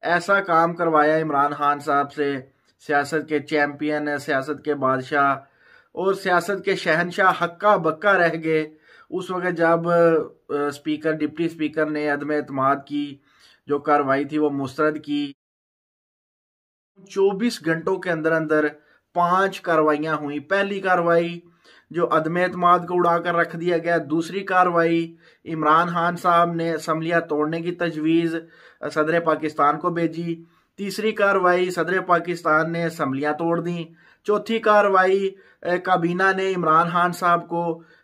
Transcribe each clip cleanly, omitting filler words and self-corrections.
ऐसा काम करवाया इमरान खान साहब से, सियासत के चैंपियन, सियासत के बादशाह और सियासत के शहनशाह हक्का बक्का रह गए उस वक्त जब स्पीकर, डिप्टी स्पीकर ने अदम एतमाद की जो कार्रवाई थी वो मुस्तरद की। 24 घंटों के अंदर अंदर 5 कार्रवाइयां हुई। पहली कार्रवाई जो अदम एतमाद को उड़ाकर रख दिया गया। दूसरी कार्रवाई इमरान खान साहब ने असम्बलियां तोड़ने की तजवीज़ सदर पाकिस्तान को भेजी। तीसरी कार्रवाई सदर पाकिस्तान ने असम्बलियां तोड़ दी। चौथी कार्रवाई काबीना ने इमरान खान साहब को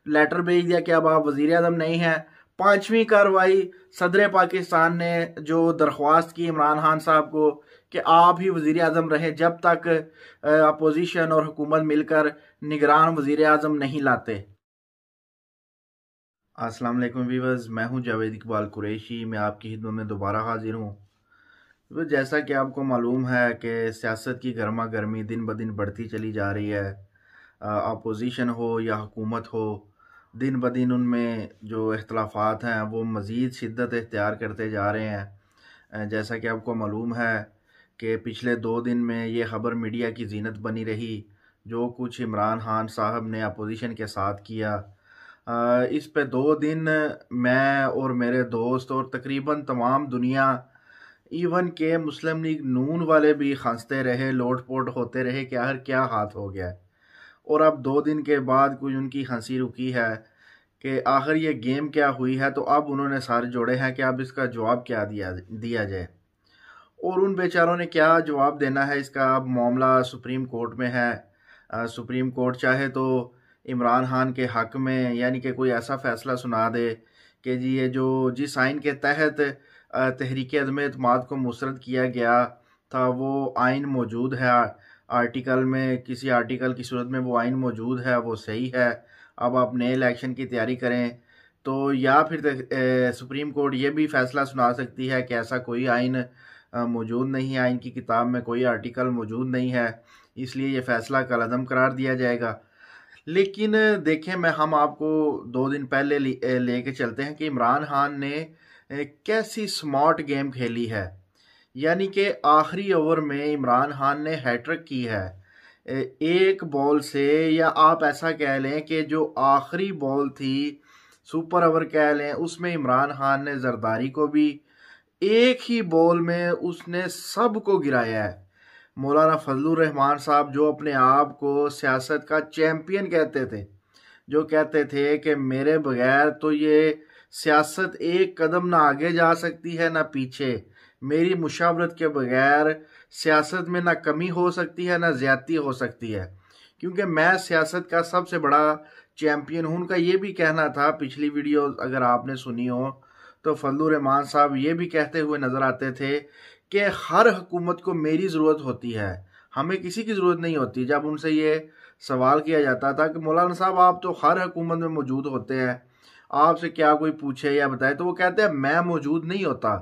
लेटर भेज दिया कि अब आप वजीर आज़म नहीं हैं। पांचवी कार्रवाई सदर पाकिस्तान ने जो दरख्वास्त की इमरान खान साहब को कि आप ही वजीर आज़म रहे जब तक अपोजिशन और हुकूमत मिलकर निगरान वजीर आज़म नहीं लाते। अस्सलाम वालेकुम व्यूअर्स, मैं हूं जावेद इकबाल कुरैशी। मैं आपकी खिदमत में दोबारा हाजिर हूं। तो जैसा कि आपको मालूम है कि सियासत की गर्मा गर्मी दिन ब दिन बढ़ती चली जा रही है। अपोजिशन हो या हुकूमत हो, दिन ब दिन उनमें जो इख्तलाफात हैं वो मज़ीद शिद्दत इख्तियार करते जा रहे हैं। जैसा कि आपको मालूम है कि पिछले 2 दिन में ये ख़बर मीडिया की जीनत बनी रही जो कुछ इमरान खान साहब ने अपोजिशन के साथ किया। इस पे 2 दिन मैं और मेरे दोस्त और तकरीबन तमाम दुनिया, इवन के मुस्लिम लीग नून वाले भी हंसते रहे, लोटपोट होते रहे कि यार क्या हाथ हो गया। और अब 2 दिन के बाद कुछ उनकी हंसी रुकी है कि आखिर ये गेम क्या हुई है। तो अब उन्होंने सारे जोड़े हैं कि अब इसका जवाब क्या दिया जाए। और उन बेचारों ने क्या जवाब देना है, इसका अब मामला सुप्रीम कोर्ट में है। सुप्रीम कोर्ट चाहे तो इमरान खान के हक में यानी कि कोई ऐसा फैसला सुना दे कि जी ये जो जिस आइन के तहत तहरीक अदम एतमाद को मुस्तरद किया गया था वो आइन मौजूद है, आर्टिकल में, किसी आर्टिकल की सूरत में वो आइन मौजूद है, वो सही है, अब आप नए इलेक्शन की तैयारी करें। तो या फिर सुप्रीम कोर्ट ये भी फैसला सुना सकती है कि ऐसा कोई आइन मौजूद नहीं है, आइन की किताब में कोई आर्टिकल मौजूद नहीं है, इसलिए ये फैसला कलअदम करार दिया जाएगा। लेकिन देखें, हम आपको 2 दिन पहले लेके चलते हैं कि इमरान खान ने कैसी स्मार्ट गेम खेली है। यानी कि आखिरी ओवर में इमरान खान ने हैट्रिक की है। एक बॉल से, या आप ऐसा कह लें कि जो आखिरी बॉल थी, सुपर ओवर कह लें, उसमें इमरान खान ने जरदारी को भी एक ही बॉल में उसने सबको गिराया है। मौलाना फजलुर रहमान साहब जो अपने आप को सियासत का चैंपियन कहते थे, जो कहते थे कि मेरे बगैर तो ये सियासत एक कदम ना आगे जा सकती है ना पीछे, मेरी मुशावरत के बगैर सियासत में ना कमी हो सकती है ना ज्यादती हो सकती है, क्योंकि मैं सियासत का सबसे बड़ा चैंपियन हूँ। उनका ये भी कहना था, पिछली वीडियो अगर आपने सुनी हो तो फजलुर रहमान साहब ये भी कहते हुए नजर आते थे कि हर हुकूमत को मेरी ज़रूरत होती है, हमें किसी की ज़रूरत नहीं होती। जब उनसे ये सवाल किया जाता था कि मौलाना साहब आप तो हर हुकूमत में मौजूद होते हैं, आपसे क्या कोई पूछे या बताए, तो वो कहते हैं मैं मौजूद नहीं होता,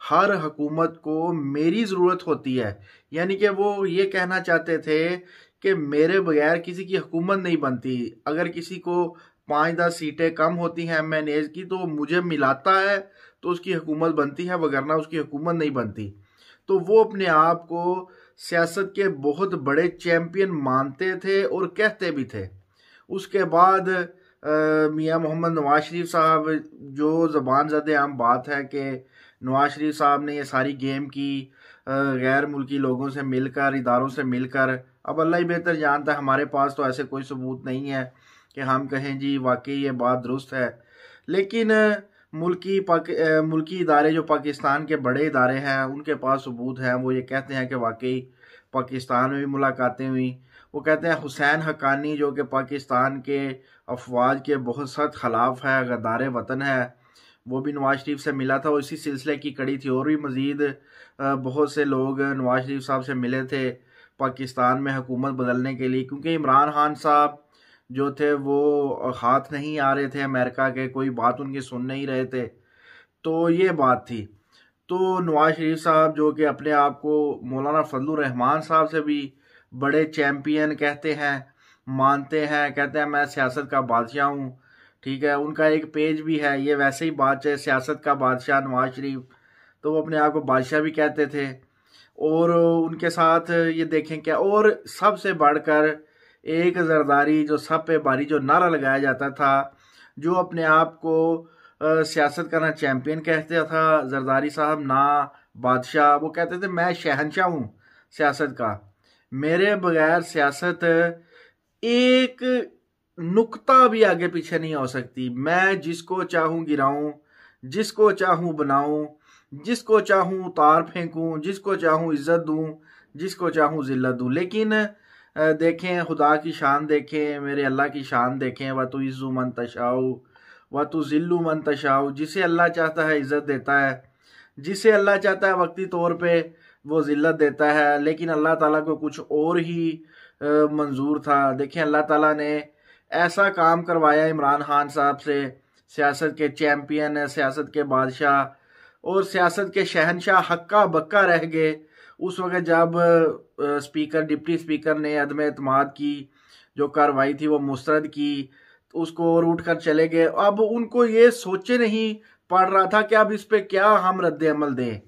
हर हुकूमत को मेरी ज़रूरत होती है। यानी कि वो ये कहना चाहते थे कि मेरे बगैर किसी की हुकूमत नहीं बनती। अगर किसी को 5-10 सीटें कम होती हैं MNAs की तो मुझे मिलाता है तो उसकी हुकूमत बनती है, वगरना उसकी हुकूमत नहीं बनती। तो वो अपने आप को सियासत के बहुत बड़े चैंपियन मानते थे और कहते भी थे। उसके बाद मियां मोहम्मद नवाज शरीफ साहब, जो ज़बान ज़द आम बात है कि नवाज शरीफ साहब ने ये सारी गेम की गैर मुल्की लोगों से मिलकर, इदारों से मिलकर। अब अल्लाह ही बेहतर जानता है, हमारे पास तो ऐसे कोई सबूत नहीं है कि हम कहें जी वाकई ये बात दुरुस्त है। लेकिन मुल्की इदारे जो पाकिस्तान के बड़े इदारे हैं उनके पास सबूत है, वो ये कहते हैं कि वाकई पाकिस्तान में भी मुलाकातें हुई। वो कहते हैं हुसैन हक्कानी जो कि पाकिस्तान के अफवाज के बहुत सख्त खिलाफ है, गद्दार वतन है, वो भी नवाज शरीफ से मिला था। इसी सिलसिले की कड़ी थी और भी मज़ीद बहुत से लोग नवाज शरीफ साहब से मिले थे पाकिस्तान में हुकूमत बदलने के लिए, क्योंकि इमरान खान साहब जो थे वो हाथ नहीं आ रहे थे अमेरिका के, कोई बात उनकी सुन नहीं रहे थे। तो ये बात थी। तो नवाज शरीफ साहब जो कि अपने आप को मौलाना फजलुर रहमान साहब से भी बड़े चैंपियन कहते हैं, मानते हैं, कहते हैं मैं सियासत का बादशाह हूँ। ठीक है, उनका एक पेज भी है, ये वैसे ही बात है, सियासत का बादशाह नवाज शरीफ। तो वो अपने आप को बादशाह भी कहते थे। और उनके साथ ये देखें क्या, और सबसे बढ़कर एक जरदारी जो सब पे भारी जो नारा लगाया जाता था, जो अपने आप को सियासत का ना चैंपियन कहते था जरदारी साहब, ना बादशाह। वो कहते थे मैं शहंशाह हूँ सियासत का, मेरे बगैर सियासत एक नुक्ता भी आगे पीछे नहीं हो सकती। मैं जिसको चाहूं गिराऊं, जिसको चाहूं बनाऊं, जिसको चाहूं उतार फेंकूं, जिसको चाहूं इज्जत दूं, जिसको चाहूं जिल्लत दूं। लेकिन देखें खुदा की शान देखें, मेरे अल्लाह की शान देखें। व तो इज़्ज़ु मन तशाऊ व तो ज़िल्लु मन तशाऊ। जिसे अल्लाह चाहता है इज्जत देता है, जिसे अल्लाह चाहता है वक्ती तौर पे वो जिल्लत देता है। लेकिन अल्लाह ताला को कुछ और ही मंजूर था। देखें अल्लाह ताला ने ऐसा काम करवाया इमरान खान साहब से, सियासत के चैम्पियन, सियासत के बादशाह और सियासत के शहनशाह हक्का बक्का रह गए। उस वक्त जब स्पीकर, डिप्टी स्पीकर ने अदम एतमाद की जो कार्रवाई थी वो मुस्तरद की, तो उसको और उठ कर चले गए। अब उनको ये सोचे नहीं पड़ रहा था कि अब इस पे क्या हम रद्द अमल दें।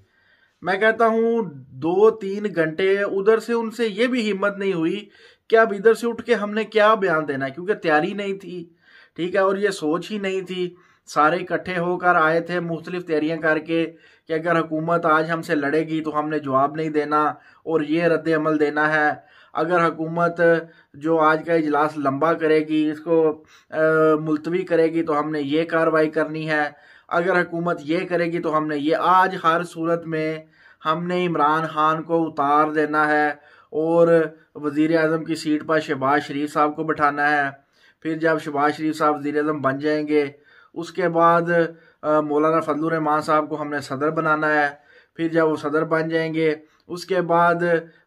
मैं कहता हूँ 2-3 घंटे उधर से उनसे ये भी हिम्मत नहीं हुई कि अब इधर से उठ के हमने क्या बयान देना है, क्योंकि तैयारी नहीं थी, ठीक है, और ये सोच ही नहीं थी। सारे इकट्ठे होकर आए थे मुख्तलिफ तैयारियां करके कि अगर हुकूमत आज हमसे लड़ेगी तो हमने जवाब नहीं देना और ये रद्द अमल देना है। अगर हुकूमत जो आज का इजलास लंबा करेगी, इसको मुलतवी करेगी, तो हमने ये कार्रवाई करनी है। अगर हुकूमत ये करेगी तो हमने ये, आज हर सूरत में हमने इमरान खान को उतार देना है और वज़ीर आज़म की सीट पर शहबाज शरीफ साहब को बैठाना है। फिर जब शहबाज शरीफ साहब वज़ीर आज़म बन जाएंगे, उसके बाद मौलाना फजलुर रहमान साहब को हमने सदर बनाना है। फिर जब वो सदर बन जाएंगे, उसके बाद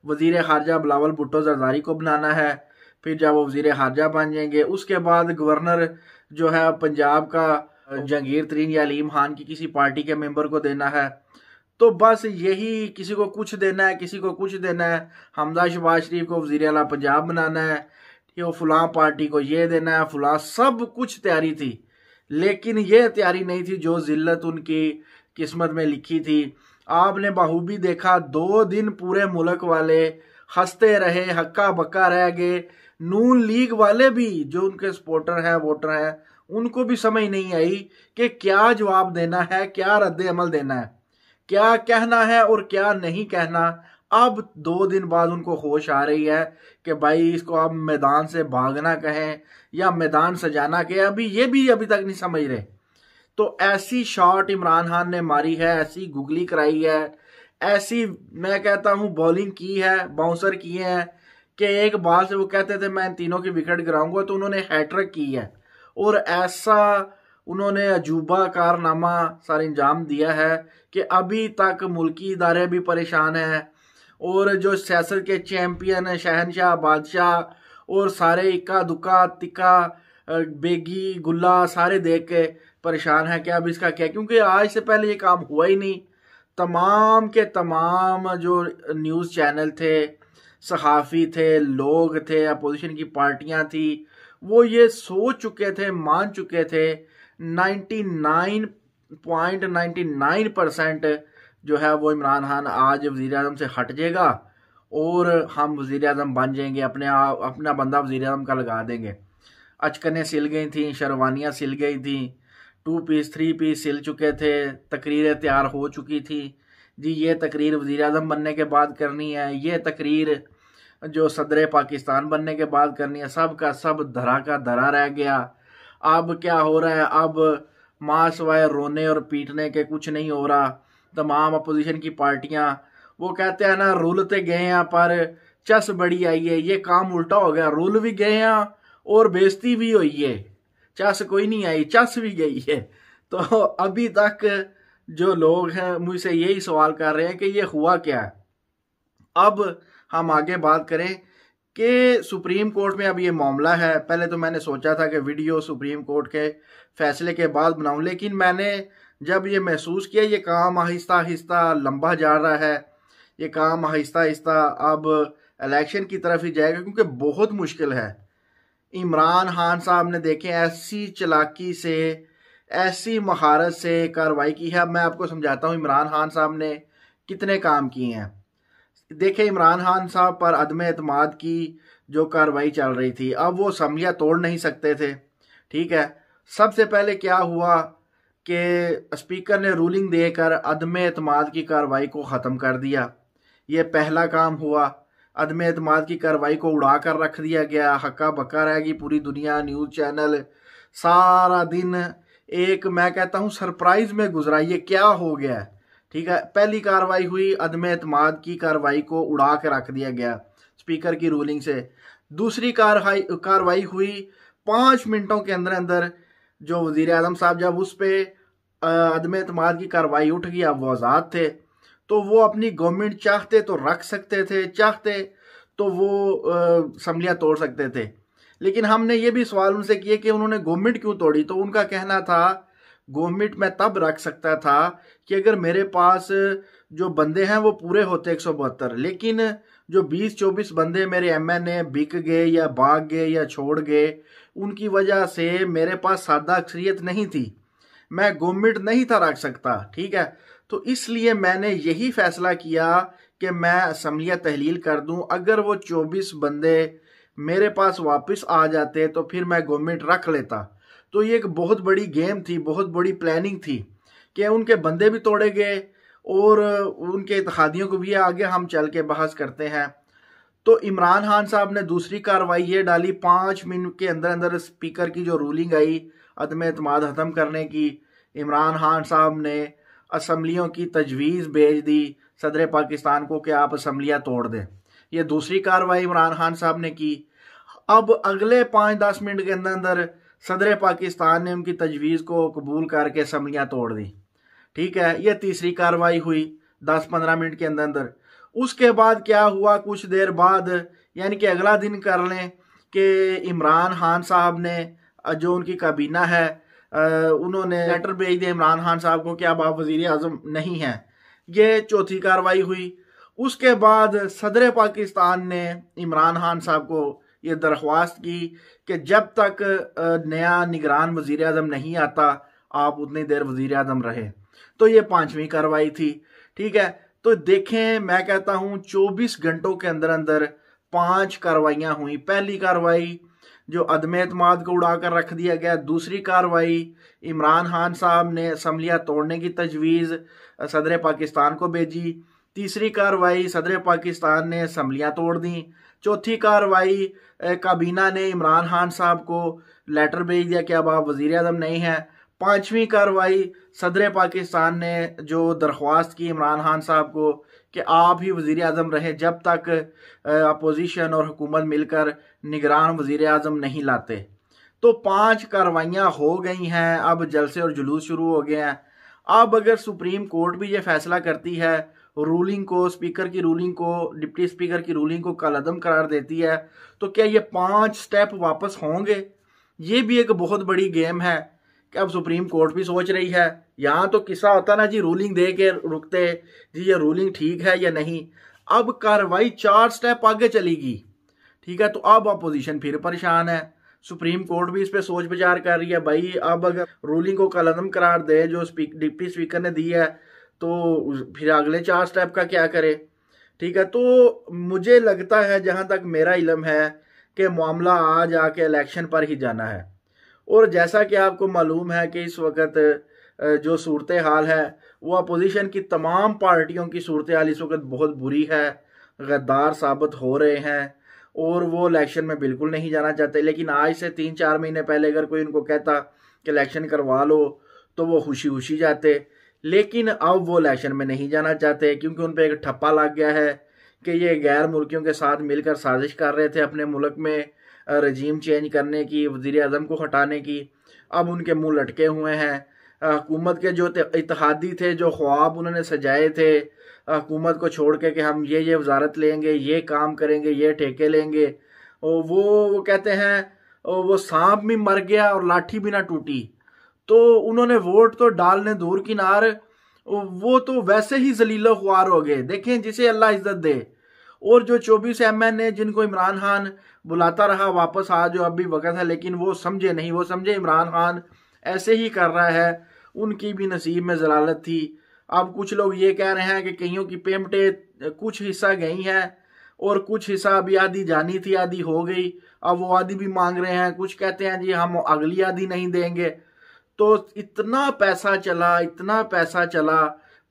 वज़ीर ख़ारजा बिलावल भुट्टो जरदारी को बनाना है। फिर जब वो वज़ीर ख़ारजा बन जाएंगे, उसके बाद गवर्नर जो है पंजाब का जहांगीर तरीन या अलीम खान की किसी पार्टी के मेंबर को देना है। तो बस यही, किसी को कुछ देना है, किसी को कुछ देना है। हमजा शहबाज शरीफ को वज़ीर आला पंजाब बनाना है, कि वो फलां पार्टी को ये देना है, फलां, सब कुछ तैयारी थी। लेकिन ये तैयारी नहीं थी जो जिल्लत उनकी किस्मत में लिखी थी। आपने बाहूबी देखा, 2 दिन पूरे मुल्क वाले हंसते रहे, हक्का बक्का रह गए। नून लीग वाले भी जो उनके सपोर्टर हैं, वोटर हैं, उनको भी समझ नहीं आई कि क्या जवाब देना है, क्या रद्द अमल देना है, क्या कहना है और क्या नहीं कहना। अब 2 दिन बाद उनको होश आ रही है कि भाई इसको अब मैदान से भागना कहें या मैदान सजाना कहें, अभी तक नहीं समझ रहे। तो ऐसी शॉट इमरान खान ने मारी है, ऐसी गुगली कराई है, ऐसी मैं कहता हूं बॉलिंग की है, बाउंसर किए हैं कि एक बॉल से वो कहते थे मैं तीनों की विकेट गिराऊंगा, तो उन्होंने हैट्रिक की है। और ऐसा उन्होंने अजूबा कारनामा सारा अंजाम दिया है कि अभी तक मुल्की इदारे भी परेशान हैं और जो सियासत के चैम्पियन, शहनशाह, बादशाह और सारे इक्का दुक्का तिक्का बेगी गुल्ला सारे देख के परेशान है कि अब इसका क्या, क्योंकि आज से पहले ये काम हुआ ही नहीं। तमाम के तमाम जो न्यूज़ चैनल थे, सहाफ़ी थे, लोग थे, अपोजिशन की पार्टियां थी, वो ये सोच चुके थे, मान चुके थे 99.99% जो है वो इमरान खान आज वज़ीर आज़म से हट जाएगा और हम वज़ीर आज़म बन जाएंगे, अपना बंदा वज़ीर आज़म का लगा देंगे। अचकनें सिल गई थी, शरवानियाँ सिल गई थी, 2 पीस 3 पीस सिल चुके थे, तकरीरें तैयार हो चुकी थी जी। ये तकरीर वज़ीर आज़म बनने के बाद करनी है, ये तकरीर जो सदर पाकिस्तान बनने के बाद करनी है। सब का सब धरा का धरा रह गया। अब क्या हो रहा है, अब मां सवाए रोने और पीटने के कुछ नहीं हो रहा। तमाम अपोजिशन की पार्टियां वो कहते हैं ना, रुलते गए हैं पर चस बड़ी आई है। ये काम उल्टा हो गया, रुल भी गए हैं और बेइज्जती भी हुई है, चस कोई नहीं आई, चस भी गई है। तो अभी तक जो लोग हैं मुझसे यही सवाल कर रहे हैं कि ये हुआ क्या है। अब हम आगे बात करें कि सुप्रीम कोर्ट में अब ये मामला है। पहले तो मैंने सोचा था कि वीडियो सुप्रीम कोर्ट के फैसले के बाद बनाऊं, लेकिन मैंने जब ये महसूस किया ये काम आहिस्ता आहिस्ता लंबा जा रहा है, ये काम आहिस्ता आहिस्ता अब इलेक्शन की तरफ ही जाएगा, क्योंकि बहुत मुश्किल है। इमरान खान साहब ने देखें ऐसी चालाकी से, ऐसी महारत से कार्रवाई की है। अब मैं आपको समझाता हूँ इमरान खान साहब ने कितने काम किए हैं। देखिए, इमरान खान साहब पर अदम एतमाद की जो कार्रवाई चल रही थी, अब वो असम्बलियाँ तोड़ नहीं सकते थे। ठीक है, सबसे पहले क्या हुआ कि स्पीकर ने रूलिंग देकर अदम एतमाद की कार्रवाई को ख़त्म कर दिया। ये पहला काम हुआ। अदम एतमाद की कार्रवाई को उड़ा कर रख दिया गया, हक्का बक्का रहेगी पूरी दुनिया, न्यूज़ चैनल सारा दिन एक, मैं कहता हूँ, सरप्राइज में गुजरा, ये क्या हो गया है। ठीक है, पहली कार्रवाई हुई, अदम एतमाद की कार्रवाई को उड़ा के रख दिया गया स्पीकर की रूलिंग से। दूसरी कार्रवाई हुई 5 मिनटों के अंदर अंदर, जो वजीर आजम साहब, जब उस पर अदम एतमाद की कार्रवाई उठ गई, अब वो आज़ाद थे, तो वो अपनी गवर्नमेंट चाहते तो रख सकते थे, चाहते तो वो असम्बलियाँ तोड़ सकते थे। लेकिन हमने ये भी सवाल उनसे किए कि उन्होंने गवर्नमेंट क्यों तोड़ी, तो उनका कहना था गवर्नमेंट मैं तब रख सकता था कि अगर मेरे पास जो बंदे हैं वो पूरे होते 172, लेकिन जो 20-24 बंदे मेरे एमएनए बिक गए या भाग गए या छोड़ गए, उनकी वजह से मेरे पास सादा अक्सरियत नहीं थी, मैं गवर्नमेंट नहीं था रख सकता। ठीक है, तो इसलिए मैंने यही फैसला किया कि मैं असम्बलियाँ तहलील कर दूं। अगर वो 24 बंदे मेरे पास वापस आ जाते तो फिर मैं गवर्नमेंट रख लेता। तो ये एक बहुत बड़ी गेम थी, बहुत बड़ी प्लानिंग थी कि उनके बंदे भी तोड़े गए और उनके इत्तेहादियों को भी आगे हम चल के बहस करते हैं। तो इमरान खान साहब ने दूसरी कार्रवाई ये डाली, 5 मिनट के अंदर अंदर स्पीकर की जो रूलिंग आई अदम एतमाद ख़त्म करने की, इमरान खान साहब ने असम्बलियों की तजवीज़ भेज दी सदर पाकिस्तान को कि आप असम्बलियाँ तोड़ दें। ये दूसरी कार्रवाई इमरान खान साहब ने की। अब अगले 5-10 मिनट के अंदर अंदर सदर पाकिस्तान ने उनकी तजवीज़ को कबूल करके असम्बलियाँ तोड़ दी। ठीक है, ये तीसरी कार्रवाई हुई 10-15 मिनट के अंदर अंदर। उसके बाद क्या हुआ, कुछ देर बाद, यानी कि अगला दिन कर लें कि इमरान खान साहब ने, जो उनकी काबीना है, उन्होंने लेटर भेज दिया इमरान खान साहब को कि अब आप वजीर आज़म नहीं हैं। ये चौथी कार्रवाई हुई। उसके बाद सदर पाकिस्तान ने इमरान खान साहब को ये दरख्वास्त की कि जब तक नया निगरान वजीर आज़म नहीं आता आप उतनी देर वजीर आज़म रहे। तो ये 5वीं कार्रवाई थी। ठीक है, तो देखें, मैं कहता हूँ 24 घंटों के अंदर अंदर 5 कार्रवाइयाँ हुई। पहली कार्रवाई जो अदम एतमाद को उड़ा कर रख दिया गया। दूसरी कार्रवाई इमरान खान साहब ने असम्बलियाँ तोड़ने की तजवीज़ सदर पाकिस्तान को भेजी। तीसरी कार्रवाई सदर पाकिस्तान ने असम्बलियाँ तोड़ दी। चौथी कार्रवाई काबीना ने इमरान खान साहब को लेटर भेज दिया कि अब आप वजीर आज़म नहीं हैं। 5वीं कार्रवाई सदर पाकिस्तान ने जो दरख्वास्त की इमरान खान साहब को कि आप ही वजीर आज़म रहे जब तक अपोजिशन और हुकूमत मिलकर निगरान वजीर आज़म नहीं लाते। तो 5 कार्रवाइयाँ हो गई हैं। अब जलसे और जुलूस शुरू हो गए हैं। अब अगर सुप्रीम कोर्ट भी ये फैसला करती है, रूलिंग को, स्पीकर की रूलिंग को, डिप्टी स्पीकर की रूलिंग को कलअदम करार देती है, तो क्या ये 5 स्टेप वापस होंगे? ये भी एक बहुत बड़ी गेम है कि अब सुप्रीम कोर्ट भी सोच रही है। यहाँ तो किस्सा होता ना जी, रूलिंग दे के रुकते जी ये रूलिंग ठीक है या नहीं। अब कार्रवाई 4 स्टेप आगे चलेगी। ठीक है, तो अब अपोजिशन फिर परेशान है। सुप्रीम कोर्ट भी इस पे सोच विचार कर रही है। भाई, अब अगर रूलिंग को कलअदम करार दे जो डिप्टी स्पीकर ने दी है, तो फिर अगले 4 स्टेप का क्या करे। ठीक है, तो मुझे लगता है, जहां तक मेरा इल्म है, कि मामला आज आके इलेक्शन पर ही जाना है। और जैसा कि आपको मालूम है कि इस वक्त जो सूरत हाल है वो अपोजिशन की तमाम पार्टियों की सूरत हाल इस वक्त बहुत बुरी है, गद्दार साबित हो रहे हैं और वो इलेक्शन में बिल्कुल नहीं जाना चाहते। लेकिन आज से 3-4 महीने पहले अगर कोई उनको कहता कि इलेक्शन करवा लो तो वो खुशी खुशी जाते। लेकिन अब वो इलेक्शन में नहीं जाना चाहते क्योंकि उन पर एक ठप्पा लग गया है कि ये गैर मुल्कियों के साथ मिलकर साजिश कर रहे थे अपने मुल्क में रजीम चेंज करने की, वज़ीर आज़म को हटाने की। अब उनके मुंह लटके हुए हैं। हुकूमत के जो इत्तेहादी थे, जो ख्वाब उन्होंने सजाए थे हुकूमत को छोड़ के कि हम ये वजारत लेंगे, ये काम करेंगे, ये ठेके लेंगे, और वो कहते हैं वो सांप भी मर गया और लाठी भी ना टूटी। तो उन्होंने वोट तो डालने दूर किनार, वो तो वैसे ही जलीलो ख्वार हो गए। देखें, जिसे अल्लाह इज्जत दे। और जो 24 MN जिनको इमरान खान बुलाता रहा वापस आ, जो अभी वक्त है, लेकिन वो समझे नहीं। वो समझे इमरान खान ऐसे ही कर रहा है, उनकी भी नसीब में जलालत थी। अब कुछ लोग ये कह रहे हैं कि कईयों की पेमेंटें कुछ हिस्सा गई हैं और कुछ हिस्सा अभी आधी जानी थी, आधी हो गई, अब वो आधी भी मांग रहे हैं। कुछ कहते हैं जी हम अगली आधी नहीं देंगे। तो इतना पैसा चला, इतना पैसा चला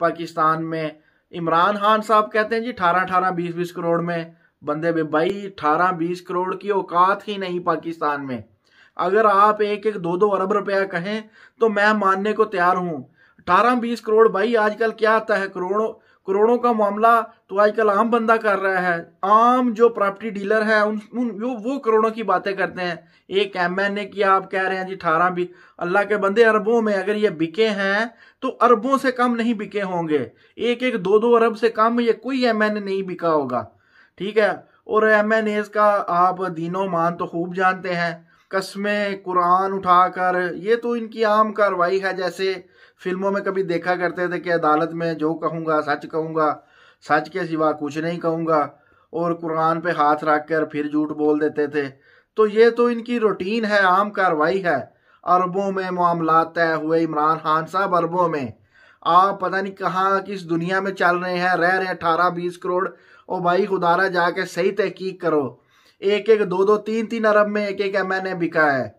पाकिस्तान में। इमरान खान साहब कहते हैं जी 18-18, 20-20 करोड़ में बंदे में। भाई 18-20 करोड़ की औकात ही नहीं पाकिस्तान में। अगर आप 1-1, 2-2 अरब रुपया कहें तो मैं मानने को तैयार हूं। 18-20 करोड़ भाई आजकल क्या आता है, करोड़ों का मामला तो आजकल आम बंदा कर रहा है। आम जो प्रॉपर्टी डीलर है वो करोड़ों की बातें करते हैं। एक MNA की आप कह रहे हैं जी 18-20, अल्लाह के बंदे अरबों में अगर ये बिके हैं तो अरबों से कम नहीं बिके होंगे। 1-1, 2-2 अरब से कम ये कोई MNA नहीं बिका होगा, ठीक है। और MNAs का आप दीनो मान तो खूब जानते हैं, कस्में कुरान उठाकर, ये तो इनकी आम कार्रवाई है। जैसे फिल्मों में कभी देखा करते थे कि अदालत में जो कहूँगा सच कहूँगा, सच के सिवा कुछ नहीं कहूँगा, और कुरान पे हाथ रख कर फिर झूठ बोल देते थे। तो ये तो इनकी रूटीन है, आम कार्रवाई है। अरबों में मामला तय हुए इमरान खान साहब, अरबों में। आप पता नहीं कहाँ किस दुनिया में चल रहे हैं, रह रहे हैं 18-20 करोड़। और भाई खुदारा जाके सही तहकीक करो, 1-1, 2-2, 3-3 अरब में 1-1 MNA बिका है।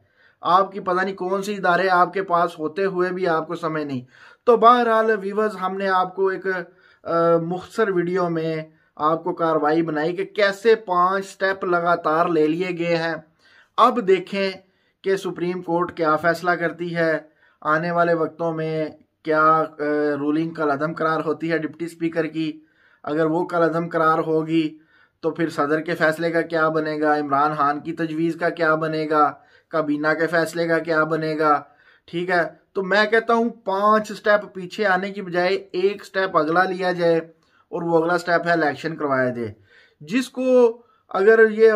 आपकी पता नहीं कौन सी इदारे आपके पास होते हुए भी आपको समय नहीं। तो बहरहाल व्यूअर्स, हमने आपको एक मुख्तसर वीडियो में आपको कार्रवाई बनाई कि कैसे 5 स्टेप लगातार ले लिए गए हैं। अब देखें कि सुप्रीम कोर्ट क्या फैसला करती है। आने वाले वक्तों में क्या रूलिंग कलअदम करार होती है डिप्टी स्पीकर की। अगर वो कलअदम करार होगी तो फिर सदर के फैसले का क्या बनेगा, इमरान खान की तजवीज़ का क्या बनेगा, काबीना के फैसले का क्या बनेगा, ठीक है। तो मैं कहता हूँ 5 स्टेप पीछे आने की बजाय 1 स्टेप अगला लिया जाए, और वो अगला स्टेप है इलेक्शन करवाया जाए। जिसको अगर ये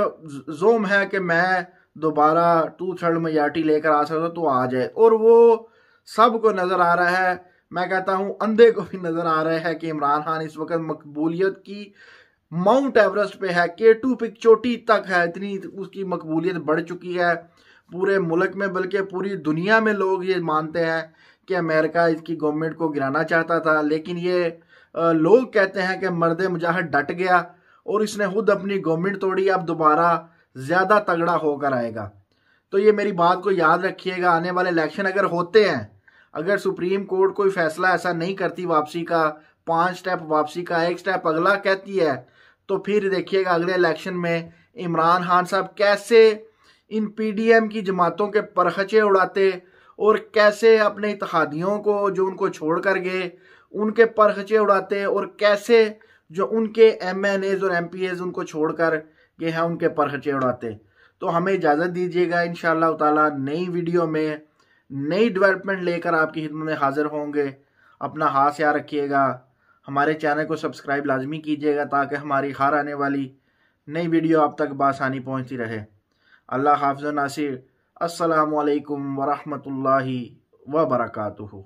जोम है कि मैं दोबारा 2/3 मेजॉरिटी लेकर आ सकता तो आ जाए, और वो सबको नज़र आ रहा है। मैं कहता हूँ अंधे को भी नज़र आ रहा है कि इमरान खान इस वक्त मकबूलियत की माउंट एवरेस्ट पे है, K2 पे चोटी तक है। इतनी उसकी मकबूलियत बढ़ चुकी है पूरे मुल्क में, बल्कि पूरी दुनिया में लोग ये मानते हैं कि अमेरिका इसकी गवर्नमेंट को गिराना चाहता था। लेकिन ये लोग कहते हैं कि मर्द मुजाहिद डट गया और इसने खुद अपनी गवर्नमेंट तोड़ी, अब दोबारा ज़्यादा तगड़ा होकर आएगा। तो ये मेरी बात को याद रखिएगा। आने वाले इलेक्शन अगर होते हैं, अगर सुप्रीम कोर्ट कोई फैसला ऐसा नहीं करती वापसी का, 5 स्टेप वापसी का 1 स्टेप अगला कहती है, तो फिर देखिएगा अगले इलेक्शन में इमरान खान साहब कैसे इन PDM की जमातों के परखचे उड़ाते और कैसे अपने इत्तेहादियों को जो उनको छोड़ कर गए उनके परखचे उड़ाते, और कैसे जो उनके MNAs और MPAs उनको छोड़ कर गए हैं उनके परखचे उड़ाते। तो हमें इजाज़त दीजिएगा, इंशाअल्लाह ताला नई वीडियो में नई डेवलपमेंट लेकर आपकी खिदमत में हाजिर होंगे। अपना हाथ याद रखिएगा, हमारे चैनल को सब्सक्राइब लाजमी कीजिएगा ताकि हमारी हर आने वाली नई वीडियो आप तक बआसानी पहुंचती रहे। अल्लाह हाफ़िज़ नासिर। अस्सलामु अलैकुम वरहमतुल्लाहि वबरकातुहू।